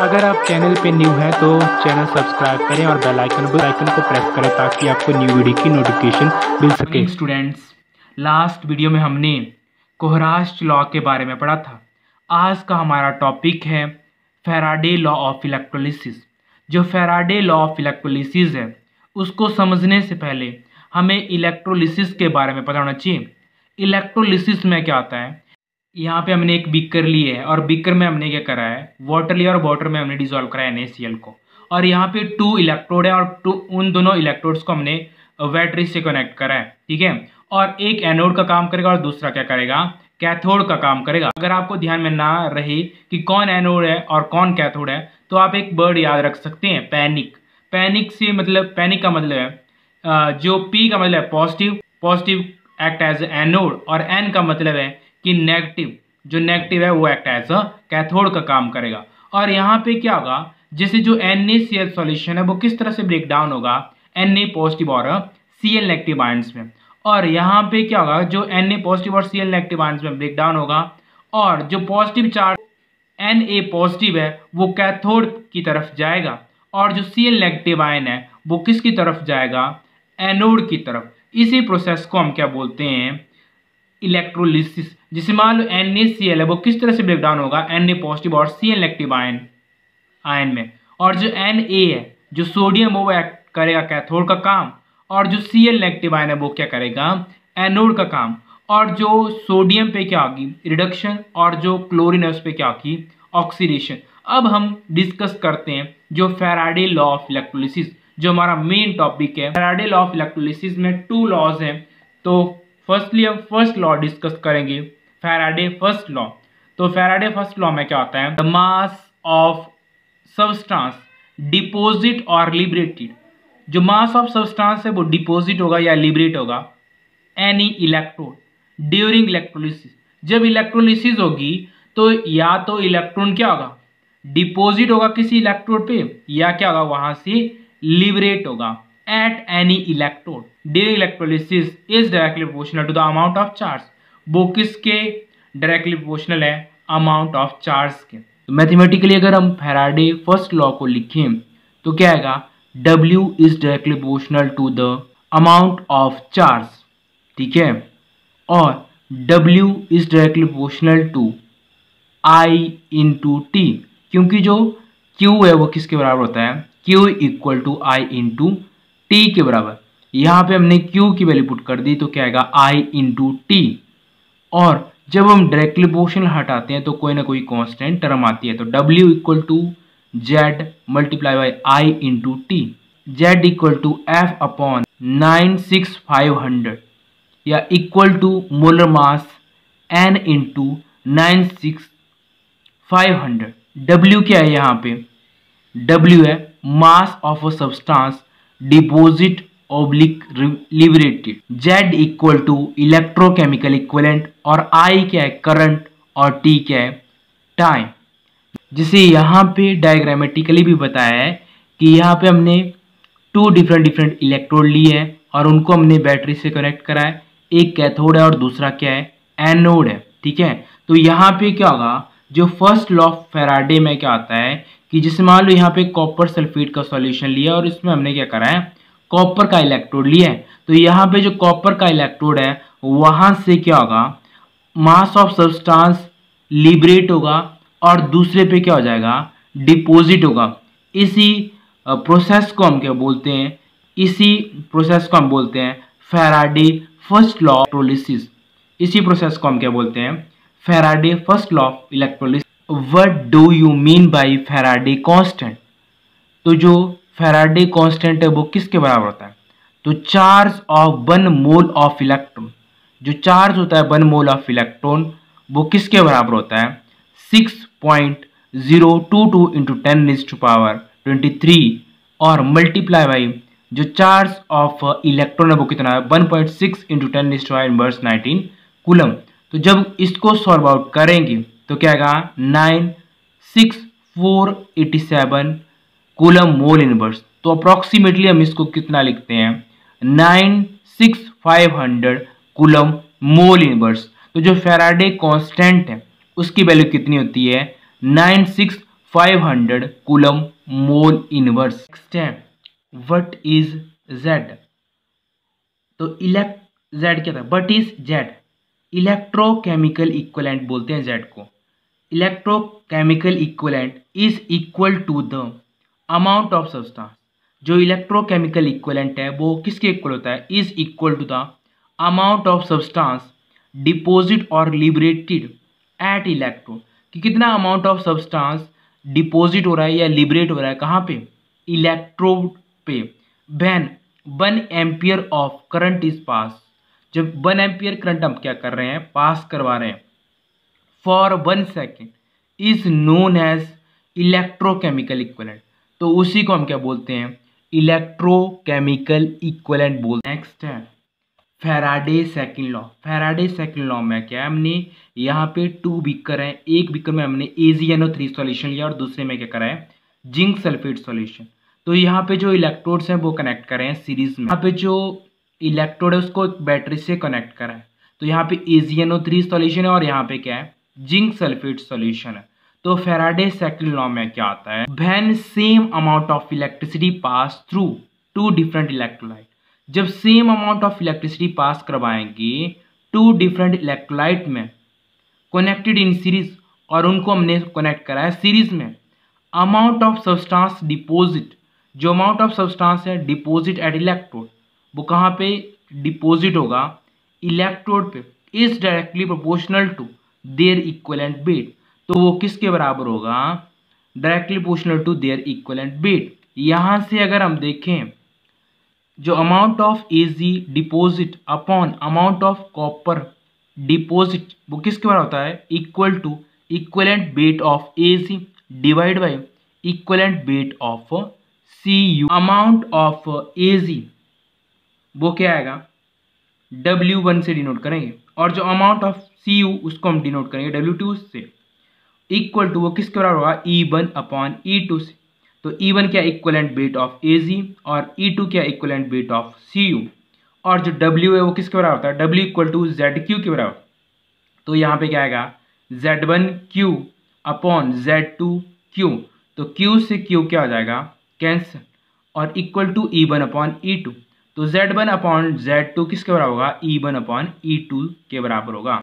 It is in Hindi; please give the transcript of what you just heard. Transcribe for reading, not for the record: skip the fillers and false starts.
अगर आप चैनल पे न्यू हैं तो चैनल सब्सक्राइब करें और बेल आइकन को प्रेस करें ताकि आपको न्यू वीडियो की नोटिफिकेशन मिल सके। स्टूडेंट्स, लास्ट वीडियो में हमने कोहरास्ट लॉ के बारे में पढ़ा था। आज का हमारा टॉपिक है फैराडे लॉ ऑफ इलेक्ट्रोलिसिस। जो फैराडे लॉ ऑफ इलेक्ट्रोलिसिस है उसको समझने से पहले हमें इलेक्ट्रोलिसिस के बारे में पता होना चाहिए। इलेक्ट्रोलिसिस में क्या होता है, यहाँ पे हमने एक बीकर ली है और बीकर में हमने क्या करा है, वाटर लिया और वाटर में हमने डिसॉल्व करा है NaCl को। और यहाँ पे 2 इलेक्ट्रोड है और उन दोनों इलेक्ट्रोड्स को हमने बैटरी से कनेक्ट करा है, ठीक है। और एक एनोड का काम करेगा और दूसरा क्या करेगा, कैथोड का काम करेगा। अगर आपको ध्यान में ना रहे कि कौन एनोड है और कौन कैथोड है तो आप एक वर्ड याद रख सकते हैं, पैनिक। पैनिक से मतलब, पैनिक का मतलब है जो P का मतलब है positive, positive act as anode, और N का मतलब है कि नेगेटिव, जो नेगेटिव है वो एक्ट एज अ कैथोड का काम करेगा। और यहाँ पे क्या होगा, जैसे जो NaCl सॉल्यूशन है वो किस तरह से ब्रेक डाउन होगा Na पॉजिटिव और Cl नेगेटिव आयंस में। और यहाँ पे क्या होगा, जो Na पॉजिटिव और Cl नेगेटिव आयंस में ब्रेक डाउन होगा और जो पॉजिटिव चार्ज Na पॉजिटिव है वो कैथोड की तरफ जाएगा और जो Cl नेगेटिव आयन है वो किसकी तरफ जाएगा, एनोड की तरफ। इसी प्रोसेस को हम क्या बोलते हैं, इलेक्ट्रोलिसिस। जिसे मान लो NaCl है वो किस तरह से ब्रेक डाउन होगा, Na पॉजिटिव और Cl नेगेटिव आयन में। और जो Na है, जो सोडियम वो एक्ट करेगा कैथोड का काम, और जो Cl नेगेटिव आयन है वो क्या करेगा, एनोड का काम। और जो सोडियम पे क्या होगी, रिडक्शन, और जो क्लोरीन है उस पे क्या होगी, ऑक्सीडेशन। अब हम डिस्कस करते हैं जो फैराडे लॉ ऑफ इलेक्ट्रोलिसिस, जो हमारा मेन टॉपिक है। फैराडे लॉ ऑफ इलेक्ट्रोलिसिस में 2 लॉज हैं। तो फर्स्टली हम फर्स्ट लॉ डिस्कस करेंगे, फैराडे फर्स्ट लॉ। तो फैराडे फर्स्ट लॉ में क्या होता है, the mass of substance deposit और लिबरेटेड। जो मास ऑफ सब्सटेंस है वो डिपोजिट होगा या लिबरेट होगा एनी इलेक्ट्रोड ड्यूरिंग इलेक्ट्रोलिसिस। जब इलेक्ट्रोलिसिस होगी तो या तो इलेक्ट्रॉन क्या होगा, डिपोजिट होगा किसी इलेक्ट्रोड पे, या क्या होगा वहां से लिबरेट होगा at any electrode during electrolysis is directly proportional to the amount of charge. वो किसके डायरेक्टली प्रोपोर्शनल है, अमाउंट ऑफ चार्ज के। तो मैथमेटिकली अगर हम फैराडे फर्स्ट लॉ को लिखें तो क्या आएगा, W is directly proportional to the amount of charge, ठीक है। और W is directly proportional to I into t, क्योंकि जो Q है वो किसके बराबर होता है, Q equal to I into t के बराबर। यहाँ पे हमने Q की वैल्यू पुट कर दी तो क्या आएगा, I इंटू टी। और जब हम डायरेक्टली प्रोपोर्शनल हटाते हैं तो कोई ना कोई कांस्टेंट टर्म आती है। तो W equal to Z multiply by I into t, Z equal to F upon 96500, या equal to molar mass N into 96500। W क्या है यहाँ पे, W है mass of a substance deposit oblique liberated. Z equal to electrochemical equivalent, और I क्या है, करंट, और T क्या है, टाइम। जिसे यहाँ पे डायग्रामेटिकली भी बताया है कि यहाँ पे हमने 2 डिफरेंट इलेक्ट्रोड लिए हैं और उनको हमने बैटरी से कनेक्ट करा है। एक कैथोड है और दूसरा क्या है, एनोड है, ठीक है। तो यहाँ पे क्या होगा, जो फर्स्ट लॉ ऑफ फैराडे में क्या आता है कि जिसे मान लो यहाँ पे कॉपर सल्फेट का सॉल्यूशन लिया और इसमें हमने क्या करा है, कॉपर का इलेक्ट्रोड लिया है। तो यहाँ पे जो कॉपर का इलेक्ट्रोड है वहां से क्या होगा, मास ऑफ सब्सटेंस लिबरेट होगा और दूसरे पे क्या हो जाएगा, डिपोजिट होगा। इसी प्रोसेस को हम क्या बोलते हैं, इसी प्रोसेस को हम बोलते हैं Faraday first law of electrolysis. इसी प्रोसेस को हम क्या बोलते हैं, Faraday first law of electrolysis. What do you mean by Faraday constant. तो जो फैराडे कांस्टेंट है वो किसके बराबर होता है, तो charge of 1 mole of electron. जो चार्ज होता है 1 मोल ऑफ इलेक्ट्रॉन वो किसके बराबर होता है, 6.022 इंटू 10⁻23, और मल्टीप्लाई बाई जो चार्ज ऑफ इलेक्ट्रॉन है वो कितना है, 1.6 इंटू 10⁻19 कूलम। तो जब इसको सॉल्व आउट करेंगे तो क्या आएगा, 96487 कूलम मोल इनवर्स। तो अप्रॉक्सीमेटली हम इसको कितना लिखते हैं, 96500 कूलम मोल इनवर्स। तो जो फैराडे कांस्टेंट है उसकी वैल्यू कितनी होती है, 500 कूलम मोल इनवर्स। नेक्स्ट है व्हाट इज जेड। तो जेड क्या था, what is Z, electrochemical equivalent बोलते हैं जेड को। Electrochemical equivalent is equal to the amount of substance. जो इलेक्ट्रोकेमिकल इक्विवेलेंट है वो किसके इक्वल होता है, is equal to the amount of substance deposit और लिबरेटेड एट इलेक्ट्रोड, कि कितना अमाउंट ऑफ सब्सटेंस डिपोजिट हो रहा है या लिबरेट हो रहा है कहाँ पे, इलेक्ट्रोड पे। When 1 ampere of current is pass, जब 1 एम्पियर करंट हम क्या कर रहे हैं, पास करवा रहे हैं, for 1 second is known as electrochemical equivalent. तो उसी को हम क्या बोलते हैं, इलेक्ट्रोकेमिकल इक्विवेलेंट बोलते हैं। नेक्स्ट है Faraday second law. Faraday second law में क्या है, हमने यहाँ पे 2 बीकर हैं, एक बीकर में हमने AgNO3 सॉल्यूशन लिया और दूसरे में क्या करा है, जिंक सल्फेट सॉल्यूशन। तो यहाँ पे जो इलेक्ट्रोड्स हैं वो कनेक्ट कर रहे हैं सीरीज में। यहाँ पे जो इलेक्ट्रोड है उसको बैटरी से कनेक्ट करा है। तो यहाँ पे AgNO3 सॉल्यूशन है और यहाँ पे क्या है, जिंक सल्फेट सॉल्यूशन है। तो फैराडे सेकंड लॉ में क्या आता है, when same amount of electricity pass through 2 different electrolyte, जब same amount of electricity pass करवाएंगे 2 डिफरेंट इलेक्ट्रोलाइट में कनेक्टेड इन सीरीज, और उनको हमने कनेक्ट करा है सीरीज में, अमाउंट ऑफ सब्सटेंस डिपोजिट, जो अमाउंट ऑफ सब्सटेंस है डिपोजिट एट इलेक्ट्रोड, वो कहाँ पे डिपोजिट होगा, इलेक्ट्रोड पे, is directly proportional to their equivalent weight. तो वो किसके बराबर होगा, directly proportional to their equivalent weight. यहाँ से अगर हम देखें, जो amount of Ag deposit upon amount of copper deposit वो किसके बराबर होता है, equal to equivalent weight of Ag divide by equivalent weight of Cu। Amount of Ag वो क्या आएगा, W1 से डिनोट करेंगे, और जो अमाउंट ऑफ Cu उसको हम डिनोट करेंगे W2 से, इक्वल टू वो किसके बराबर होगा, E1 अपॉन E2 से। तो E1 क्या इक्विवेलेंट वेट ऑफ Ag और E2 क्या इक्विवेलेंट वेट ऑफ Cu, और जो W है वो किसके बराबर होता है, W इक्वल टू ZQ के बराबर। तो यहाँ पे क्या आएगा, Z1Q अपॉन Z2Q। तो Q से Q क्या हो जाएगा, कैंसिल, और equal to E1 upon E2। तो Z1 अपॉन Z2 किसके बराबर होगा, E1 अपॉन E2 के बराबर होगा।